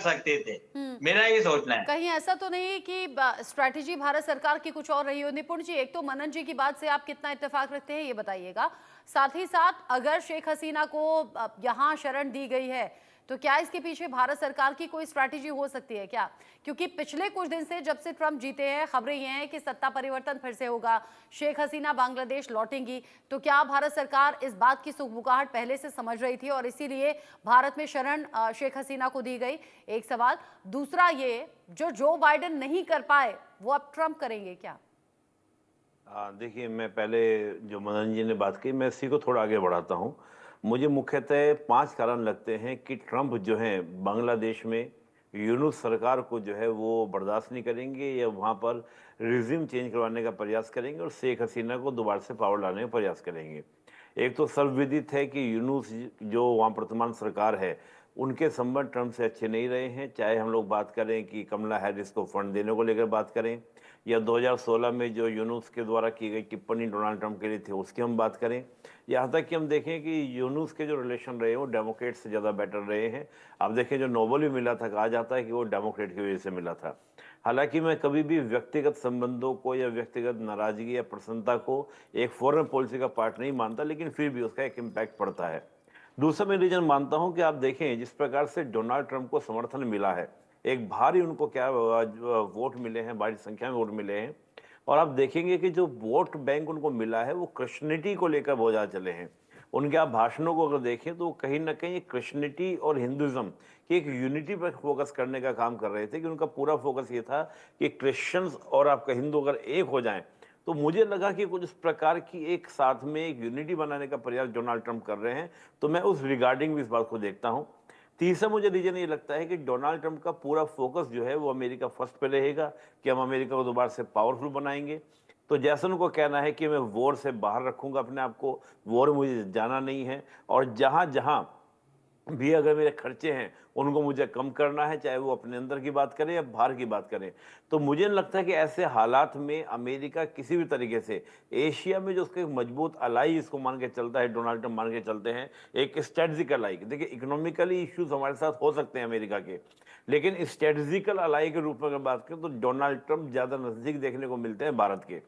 सकते थे। हम्म। मेरा ये सोचना है। कहीं ऐसा तो नहीं कि स्ट्रैटेजी भारत सरकार की कुछ और रही हो? निपुण जी, एक तो मनन जी की बात से आप कितना इत्तेफाक रखते हैं ये बताइएगा। साथ ही साथ अगर शेख हसीना को यहाँ शरण दी गई है तो क्या इसके पीछे भारत सरकार की कोई स्ट्रैटेजी हो सकती है क्या? क्योंकि पिछले कुछ दिन से जब से ट्रंप जीते हैं खबरें ये हैं कि सत्ता परिवर्तन फिर से होगा, शेख हसीना बांग्लादेश लौटेंगी। तो क्या भारत सरकार इस बात की सुगबुगाहट पहले से समझ रही थी और इसीलिए भारत में शरण शेख हसीना को दी गई? एक सवाल। दूसरा ये, जो बाइडेन नहीं कर पाए वो अब ट्रंप करेंगे क्या? हाँ, देखिए मैं पहले जो मनन जी ने बात की मैं इसी को थोड़ा आगे बढ़ाता हूँ। मुझे मुख्यतः 5 कारण लगते हैं कि ट्रंप जो हैं बांग्लादेश में यूनूस सरकार को जो है वो बर्दाश्त नहीं करेंगे या वहाँ पर रिज़्यूम चेंज करवाने का प्रयास करेंगे और शेख हसीना को दोबारा से पावर लाने का प्रयास करेंगे। एक तो सर्वविदित है कि यूनूस जो वहाँ वर्तमान सरकार है, उनके संबंध ट्रंप से अच्छे नहीं रहे हैं। चाहे हम लोग बात करें कि कमला हैरिस को फंड देने को लेकर बात करें या 2016 में जो यूनूस के द्वारा की गई टिप्पणी डोनाल्ड ट्रंप के लिए थी उसकी हम बात करें, यहाँ तक कि हम देखें कि यूनूस के जो रिलेशन रहे वो डेमोक्रेट से ज़्यादा बेटर रहे हैं। अब देखें जो नोबल भी मिला था, कहा जाता है कि वो डेमोक्रेट की वजह से मिला था। हालांकि मैं कभी भी व्यक्तिगत संबंधों को या व्यक्तिगत नाराजगी या प्रसन्नता को एक फॉरेन पॉलिसी का पार्ट नहीं मानता, लेकिन फिर भी उसका एक इम्पैक्ट पड़ता है। दूसरा मैं रीजन मानता हूं कि आप देखें जिस प्रकार से डोनाल्ड ट्रंप को समर्थन मिला है, एक भारी उनको क्या वोट मिले हैं, भारी संख्या में वोट मिले हैं। और आप देखेंगे कि जो वोट बैंक उनको मिला है वो क्रिश्चियनिटी को लेकर बहुत ज़्यादा चले हैं। उनके आप भाषणों को अगर देखें तो कहीं ना कहीं क्रिश्चियनिटी और हिंदुज़्म की एक यूनिटी पर फोकस करने का काम कर रहे थे कि उनका पूरा फोकस ये था कि क्रिश्चियंस और आपका हिंदू अगर एक हो जाएं। तो मुझे लगा कि कुछ इस प्रकार की एक साथ में एक यूनिटी बनाने का प्रयास डोनाल्ड ट्रंप कर रहे हैं, तो मैं उस रिगार्डिंग भी इस बात को देखता हूं। तीसरा मुझे रीजन ये लगता है कि डोनाल्ड ट्रंप का पूरा फोकस जो है वो अमेरिका फर्स्ट पे रहेगा कि हम अमेरिका को दोबारा से पावरफुल बनाएंगे। तो जैसा उनको कहना है कि मैं वॉर से बाहर रखूंगा अपने आप को, वॉर मुझे जाना नहीं है, और जहां जहां भी अगर मेरे खर्चे हैं उनको मुझे कम करना है, चाहे वो अपने अंदर की बात करें या बाहर की बात करें। तो मुझे नहीं लगता कि ऐसे हालात में अमेरिका किसी भी तरीके से एशिया में जो उसके मजबूत अलाई इसको मान के चलता है, डोनाल्ड ट्रंप मान के चलते हैं एक स्ट्रेटजिकल अलाई। देखिए इकोनॉमिकली इश्यूज हमारे साथ हो सकते हैं अमेरिका के, लेकिन स्ट्रेटजिकल अलाई के रूप में अगर बात करें तो डोनाल्ड ट्रंप ज़्यादा नज़दीक देखने को मिलते हैं भारत के।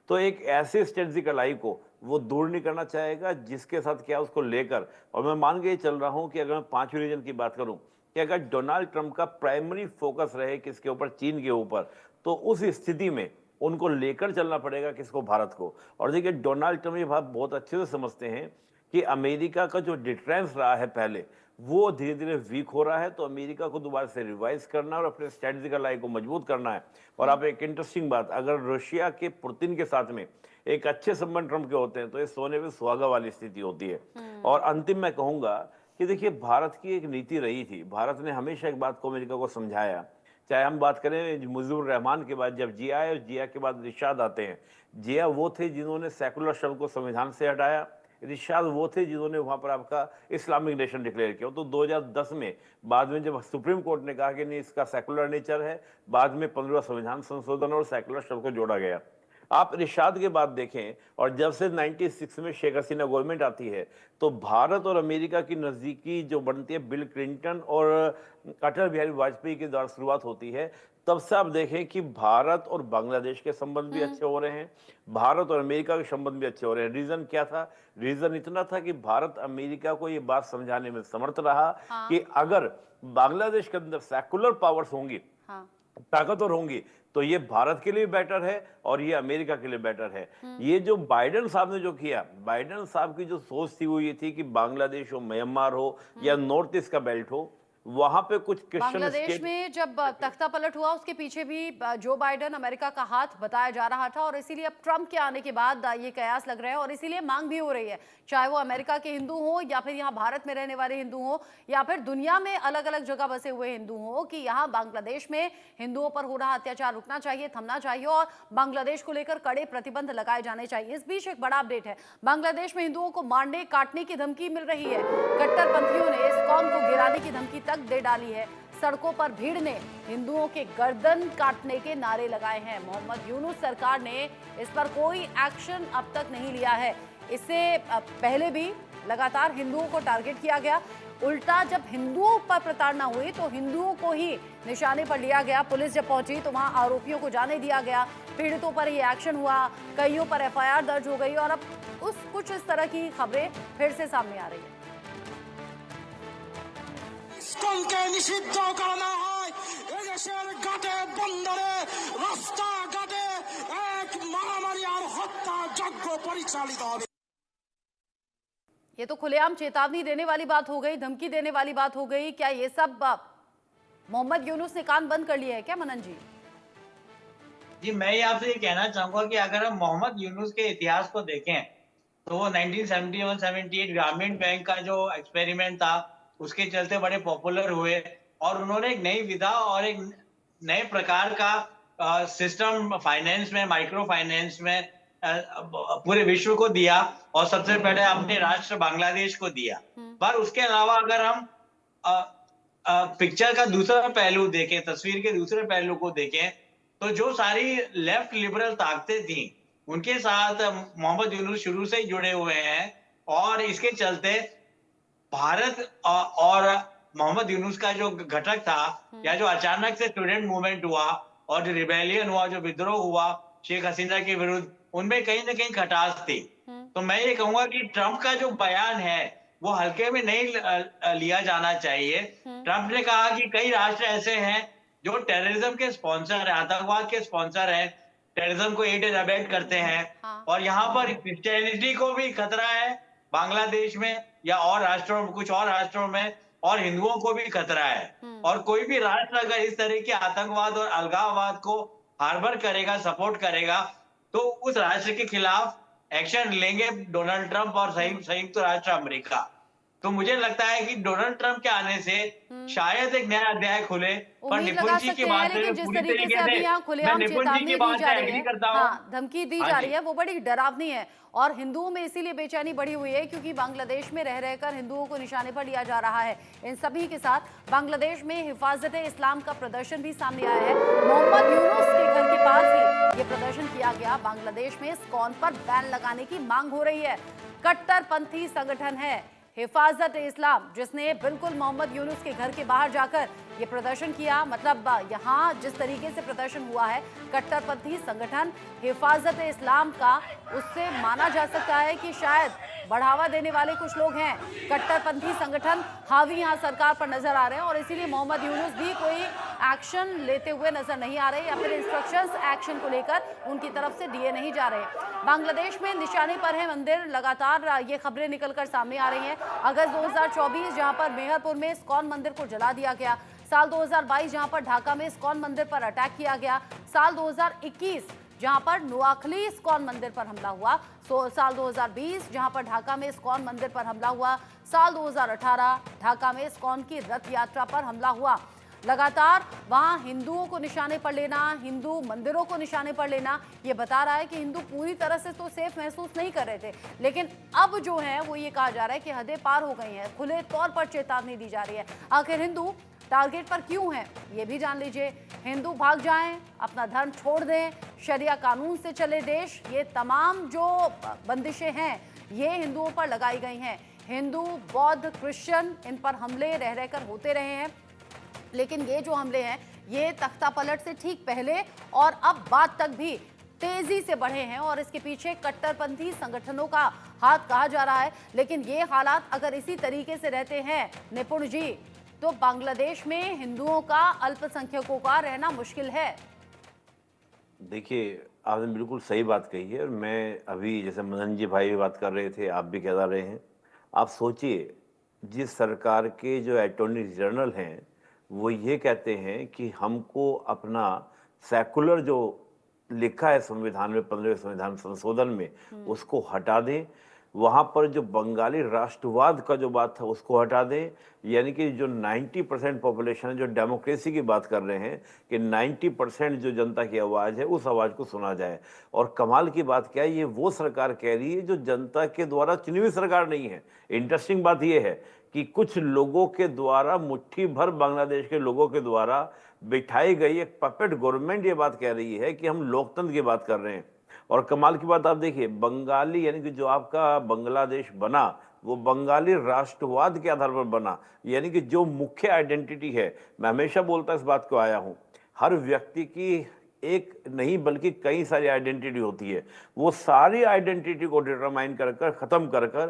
तो एक ऐसे स्ट्रेटजिक अलाई को वो दूर नहीं करना चाहेगा जिसके साथ क्या उसको लेकर, और मैं मान के चल रहा हूं कि अगर मैं 5वें रीजन की बात करूं कि अगर डोनाल्ड ट्रंप का प्राइमरी फोकस रहे किसके ऊपर, चीन के ऊपर, तो उस स्थिति में उनको लेकर चलना पड़ेगा किसको, भारत को। और देखिए डोनाल्ड ट्रंप ये बात बहुत अच्छे से समझते हैं कि अमेरिका का जो डिफरेंस रहा है पहले वो धीरे धीरे वीक हो रहा है, तो अमेरिका को दोबारा से रिवाइज करना और अपने स्ट्रेटजिकल लाई को मजबूत करना है। और आप एक इंटरेस्टिंग बात, अगर रशिया के पुतिन के साथ में एक अच्छे संबंध ट्रंप के होते हैं तो ये सोने पे सुहागा वाली स्थिति होती है। और अंतिम मैं कहूंगा कि देखिए भारत की एक नीति रही थी, भारत ने हमेशा एक बात को अमेरिका को समझाया, चाहे हम बात करें मुजीबुर रहमान के बाद जब जिया है और जिया के बाद इरशाद आते हैं। जिया वो थे जिन्होंने सेकुलर शब्द को संविधान से हटाया, इरशाद वो थे जिन्होंने वहां पर आपका इस्लामिक नेशन डिक्लेयर किया। तो 2010 में बाद में जब सुप्रीम कोर्ट ने कहा कि नहीं इसका सेकुलर नेचर है, बाद में 15 संविधान संशोधन और सेकुलर शब्द को जोड़ा गया। आप इरशाद के बाद देखें और जब से 96 में शेख हसीना गवर्नमेंट आती है तो भारत और अमेरिका की नज़दीकी जो बनती है बिल क्लिंटन और अटल बिहारी वाजपेयी के द्वारा शुरुआत होती है। तब से आप देखें कि भारत और बांग्लादेश के संबंध भी अच्छे हो रहे हैं, भारत और अमेरिका के संबंध भी अच्छे हो रहे हैं। रीजन क्या था? रीजन इतना था कि भारत अमेरिका को ये बात समझाने में समर्थ रहा हाँ। कि अगर बांग्लादेश के अंदर सेकुलर पावर्स होंगी, हाँ। ताकतवर होंगी, तो ये भारत के लिए बेटर है और ये अमेरिका के लिए बेटर है। ये जो बाइडेन साहब ने जो किया, बाइडेन साहब की जो सोच थी वो ये थी कि बांग्लादेश हो, म्यांमार हो या नॉर्थ ईस्ट का बेल्ट हो, वहां पे कुछ क्रिश्चियन बांग्लादेश स्टेट। में जब तख्ता पलट हुआ उसके पीछे भी जो बाइडेन अमेरिका का हाथ बताया जा रहा था और इसीलिए अब ट्रंप के आने के बाद ये कयास लग रहे हैं और इसीलिए मांग भी हो रही है, चाहे वो अमेरिका के हिंदू हो या फिर यहाँ भारत में रहने वाले हिंदू हो या फिर दुनिया में अलग अलग जगह बसे हुए हिंदू हो, कि यहाँ बांग्लादेश में हिंदुओं पर हो रहा अत्याचार रुकना चाहिए, थमना चाहिए और बांग्लादेश को लेकर कड़े प्रतिबंध लगाए जाने चाहिए। इस बीच एक बड़ा अपडेट है, बांग्लादेश में हिंदुओं को मारने काटने की धमकी मिल रही है। कट्टरपंथियों ने इस कौम को गिराने की धमकी तक दे डाली है। सड़कों पर भीड़ ने हिंदुओं के गर्दन काटने के नारे लगाए हैं। मोहम्मद यूनुस सरकार ने इस पर कोई एक्शन अब तक नहीं लिया है। इससे पहले भी लगातार हिंदुओं को टारगेट किया गया उल्टा जब हिंदुओं पर प्रताड़ना हुई तो हिंदुओं को ही निशाने पर लिया गया। पुलिस जब पहुंची तो वहां आरोपियों को जाने दिया गया, पीड़ितों पर ये एक्शन हुआ, कईयों पर एफआईआर दर्ज हो गई और अब कुछ इस तरह की खबरें फिर से सामने आ रही है। ইসকনকে নিষিদ্ধ করা না হয়, এদেশের ঘাটে বন্দরে রাস্তাঘাটে এক মারামারি আর হত্যা যজ্ঞ পরিচালিত হবে। ये तो खुलेआम चेतावनी देने वाली बात हो गई, धमकी देने वाली बात हो गई। क्या ये सब मोहम्मद यूनुस ने कान बंद कर लिए हैं क्या मनन जी? जी, मैं ये आपसे ये कहना चाहूंगा कि अगर हम मोहम्मद यूनुस के इतिहास को देखें तो वो 1971-78 ग्रामीण बैंक का जो एक्सपेरिमेंट था उसके चलते बड़े पॉपुलर हुए और उन्होंने एक नई विधा और एक नए प्रकार का सिस्टम फाइनेंस में, माइक्रो फाइनेंस में पूरे विश्व को दिया और सबसे पहले अपने राष्ट्र बांग्लादेश को दिया। पर उसके अलावा अगर हम पिक्चर का दूसरा पहलू देखें, तस्वीर के दूसरे पहलू को देखें, तो जो सारी लेफ्ट लिबरल ताकतें थी उनके साथ मोहम्मद यूनुस शुरू से ही जुड़े हुए हैं और इसके चलते भारत और मोहम्मद यूनुस का जो घटक था या जो अचानक से स्टूडेंट मूवमेंट हुआ और जो रिबेलियन हुआ, जो विद्रोह हुआ शेख हसीना के विरुद्ध, उनमें कहीं ना कहीं खटास थी। तो मैं ये कहूंगा कि ट्रंप का जो बयान है वो हल्के में नहीं लिया जाना चाहिए। ट्रंप ने कहा कि कई राष्ट्र ऐसे हैं जो टेररिज्म के स्पॉन्सर हैं, आतंकवाद के स्पॉन्सर हैं, टेररिज्म को एड एंड अबेट करते हैं। और यहाँ पर क्रिश्चियनिटी को भी खतरा है बांग्लादेश में या और राष्ट्रों में, कुछ और राष्ट्रों में, और हिंदुओं को भी खतरा है। और कोई भी राष्ट्र अगर इस तरह के आतंकवाद और अलगाववाद को हार्बर करेगा, सपोर्ट करेगा, तो उस राष्ट्र के खिलाफ एक्शन लेंगे डोनाल्ड ट्रंप और संयुक्त राष्ट्र अमेरिका। तो मुझे लगता है कि डोनाल्ड ट्रंप के आने से शायद एक नया अध्याय खुले। पर निपुण जी की बात है, जिस पूरी तरीके से अभी यहाँ खुलेआम चेतावनी दी जा रही है, हाँ, धमकी दी जा रही है, वो बड़ी डरावनी है और हिंदुओं में इसीलिए बेचैनी बढ़ी हुई है क्योंकि बांग्लादेश में रह रहकर हिंदुओं को निशाने पर लिया जा रहा है। इन सभी के साथ बांग्लादेश में हिफाजत इस्लाम का प्रदर्शन भी सामने आया है। मोहम्मद यूनुस के घर के पास ही ये प्रदर्शन किया गया। बांग्लादेश में इस्कॉन पर बैन लगाने की मांग हो रही है। कट्टरपंथी संगठन है हिफाजत इस्लाम, जिसने बिल्कुल मोहम्मद यूनुस के घर के बाहर जाकर ये प्रदर्शन किया। मतलब यहाँ जिस तरीके से प्रदर्शन हुआ है, कट्टरपंथी संगठन हिफाजत इस्लाम का, उससे माना जा सकता है कि शायद बढ़ावा देने वाले कुछ लोग हैं। कट्टरपंथी संगठन हावी यहाँ सरकार पर नजर आ रहे हैं और इसीलिए मोहम्मद यूनुस भी कोई एक्शन लेते हुए नजर नहीं आ रहे या फिर इंस्ट्रक्शंस एक्शन को लेकर उनकी तरफ से दिए नहीं जा रहे। बांग्लादेश में निशाने पर है मंदिर, लगातार ये खबरें निकलकर सामने आ रही हैं। अगस्त 2024 जहां पर मेहरपुर में इस्कॉन मंदिर को जला दिया गया, साल 2022 जहां पर ढाका में इस्कॉन मंदिर पर अटैक किया गया, साल 2021 जहां पर नुआखली इस्कॉन मंदिर पर हमला हुआ, साल 2020 जहां पर ढाका में इस्कॉन मंदिर पर हमला हुआ, साल 2018 ढाका में इस्कॉन की रथ यात्रा पर हमला हुआ। लगातार वहां हिंदुओं को निशाने पर लेना, हिंदू मंदिरों को निशाने पर लेना, ये बता रहा है कि हिंदू पूरी तरह से तो सेफ महसूस नहीं कर रहे थे, लेकिन अब जो है वो ये कहा जा रहा है कि हदें पार हो गई हैं। खुले तौर पर चेतावनी दी जा रही है। आखिर हिंदू टारगेट पर क्यों हैं, ये भी जान लीजिए। हिंदू भाग जाएं, अपना धर्म छोड़ दें, शरिया कानून से चले देश, ये तमाम जो बंदिशें हैं ये हिंदुओं पर लगाई गई हैं। हिंदू, बौद्ध, क्रिश्चियन, इन पर हमले रह रहकर होते रहे हैं, लेकिन ये जो हमले हैं ये तख्ता पलट से ठीक पहले और अब बाद तक भी तेजी से बढ़े हैं और इसके पीछे कट्टरपंथी संगठनों का हाथ कहा जा रहा है। लेकिन ये हालात अगर इसी तरीके से रहते हैं निपुण जी, तो बांग्लादेश में हिंदुओं का, अल्पसंख्यकों का रहना मुश्किल है। देखिए, आपने बिल्कुल सही बात कही है और मैं अभी जैसे मदन जी भाई भी बात कर रहे थे, आप भी कह रहे हैं। आप सोचिए, जिस सरकार के जो अटॉर्नी जनरल हैं वो ये कहते हैं कि हमको अपना सेकुलर जो लिखा है संविधान में, 15वें संविधान संशोधन में, उसको हटा दें। वहाँ पर जो बंगाली राष्ट्रवाद का जो बात था उसको हटा दें। यानी कि जो 90% पॉपुलेशन है, जो डेमोक्रेसी की बात कर रहे हैं कि 90% जो जनता की आवाज़ है उस आवाज़ को सुना जाए। और कमाल की बात क्या है, ये वो सरकार कह रही है जो जनता के द्वारा चुनी हुई सरकार नहीं है। इंटरेस्टिंग बात ये है कि कुछ लोगों के द्वारा, मुट्ठी भर बांग्लादेश के लोगों के द्वारा बिठाई गई एक पपेट गवर्नमेंट ये बात कह रही है कि हम लोकतंत्र की बात कर रहे हैं। और कमाल की बात आप देखिए, बंगाली यानी कि जो आपका बांग्लादेश बना वो बंगाली राष्ट्रवाद के आधार पर बना, यानी कि जो मुख्य आइडेंटिटी है, मैं हमेशा बोलता इस बात को आया हूं, हर व्यक्ति की एक नहीं बल्कि कई सारी आइडेंटिटी होती है। वो सारी आइडेंटिटी को डिटरमाइन कर कर खत्म कर कर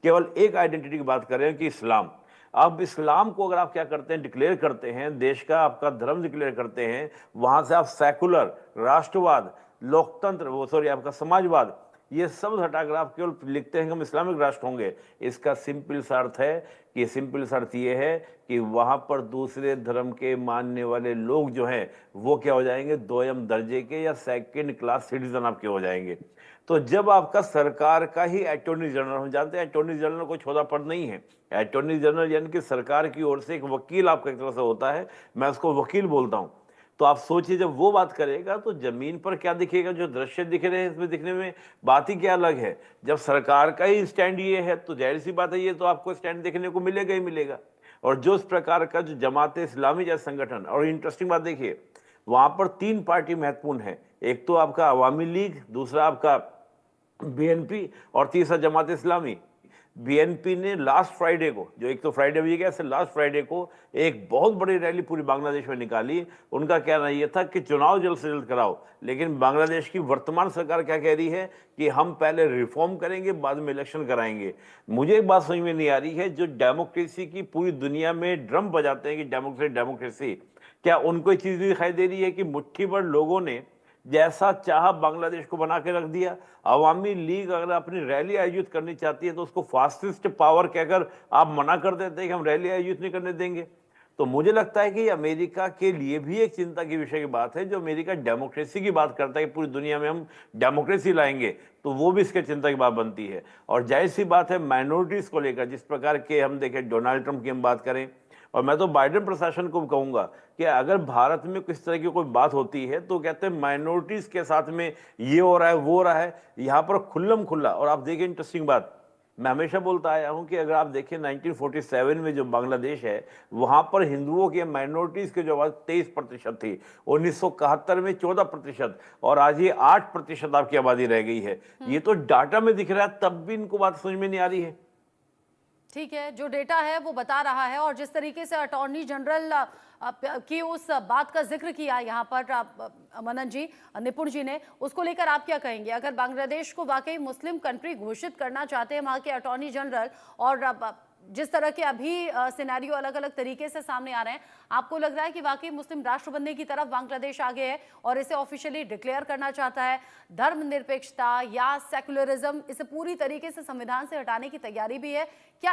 केवल एक आइडेंटिटी की बात कर रहे हैं कि इस्लाम। अब इस्लाम को अगर आप क्या करते हैं, डिक्लेयर करते हैं, देश का आपका धर्म डिक्लेयर करते हैं, वहां से आप सेकुलर, राष्ट्रवाद, लोकतंत्र, वो सॉरी आपका समाजवाद, ये सब हटाकर आप केवल लिखते हैं कि हम इस्लामिक राष्ट्र होंगे। इसका सिंपल सा अर्थ है कि सिंपल सा अर्थ ये है कि वहां पर दूसरे धर्म के मानने वाले लोग जो हैं वो क्या हो जाएंगे, दोयम दर्जे के या सेकंड क्लास सिटीजन आपके हो जाएंगे। तो जब आपका सरकार का ही अटॉर्नी जनरल, हम जानते हैं अटॉर्नी जनरल कोई छोटा पद नहीं है, अटॉर्नी जनरल यानी कि सरकार की ओर से एक वकील आपका एक तरह से होता है, मैं उसको वकील बोलता हूं। तो आप सोचिए जब वो बात करेगा तो जमीन पर क्या दिखेगा, जो दृश्य दिख रहे हैं इसमें दिखने में बात ही क्या अलग है। जब सरकार का ही स्टैंड ये है तो जाहिर सी बात है ये तो आपको स्टैंड देखने को मिलेगा ही मिलेगा। और जो इस प्रकार का जो जमात इस्लामी जैसा संगठन, और इंटरेस्टिंग बात देखिए वहां पर 3 पार्टी महत्वपूर्ण है, एक तो आपका अवामी लीग, दूसरा आपका बीएनपी और तीसरा जमात इस्लामी। बीएनपी ने लास्ट फ्राइडे को, जो एक तो फ्राइडे भी गया, ऐसे लास्ट फ्राइडे को एक बहुत बड़ी रैली पूरी बांग्लादेश में निकाली। उनका कहना यह था कि चुनाव जल्द से जल्द कराओ, लेकिन बांग्लादेश की वर्तमान सरकार क्या कह रही है कि हम पहले रिफॉर्म करेंगे बाद में इलेक्शन कराएंगे। मुझे एक बात समझ में नहीं आ रही है, जो डेमोक्रेसी की पूरी दुनिया में ड्रम बजाते हैं कि डेमोक्रेसी डेमोक्रेसी, क्या उनको ये चीज नहीं दिखाई दे रही है कि मुट्ठी भर लोगों ने जैसा चाह बांग्लादेश को बना के रख दिया। अवामी लीग अगर अपनी रैली आयोजित करनी चाहती है तो उसको फासिस्ट पावर कहकर आप मना कर देते हैं कि हम रैली आयोजित नहीं करने देंगे। तो मुझे लगता है कि अमेरिका के लिए भी एक चिंता की विषय की बात है, जो अमेरिका डेमोक्रेसी की बात करता है कि पूरी दुनिया में हम डेमोक्रेसी लाएंगे, तो वो भी इसके चिंता की बात बनती है। और जाहिर सी बात है माइनॉरिटीज को लेकर, जिस प्रकार के हम देखें डोनाल्ड ट्रंप की हम बात करें, और मैं तो बाइडेन प्रशासन को कहूंगा कि अगर भारत में किस तरह की कोई बात होती है तो कहते हैं माइनॉरिटीज के साथ में ये हो रहा है वो हो रहा है, यहां पर खुल्लम खुल्ला। और आप देखिए इंटरेस्टिंग बात, मैं हमेशा बोलता आया हूं कि अगर आप देखिए 1947 में जो बांग्लादेश है वहां पर हिंदुओं के माइनॉरिटीज की जो आवाज 23% थी, 1971 में 14%, और आज ये 8% आपकी आबादी रह गई है। ये तो डाटा में दिख रहा है, तब भी इनको बात समझ में नहीं आ रही है। ठीक है, जो डेटा है वो बता रहा है। और जिस तरीके से अटॉर्नी जनरल की उस बात का जिक्र किया यहाँ पर मनन जी, निपुण जी ने, उसको लेकर आप क्या कहेंगे? अगर बांग्लादेश को वाकई मुस्लिम कंट्री घोषित करना चाहते हैं वहाँ के अटॉर्नी जनरल, और जिस तरह के अभी सिनेरियो अलग अलग तरीके से सामने आ रहे हैं, आपको लग रहा है कि वाकई मुस्लिम राष्ट्र बनने की तरफ बांग्लादेश आगे है और इसे ऑफिशियली डिक्लेयर करना चाहता है? धर्मनिरपेक्षता या सेकुलरिज्म, इसे पूरी तरीके से संविधान से हटाने की तैयारी भी है क्या?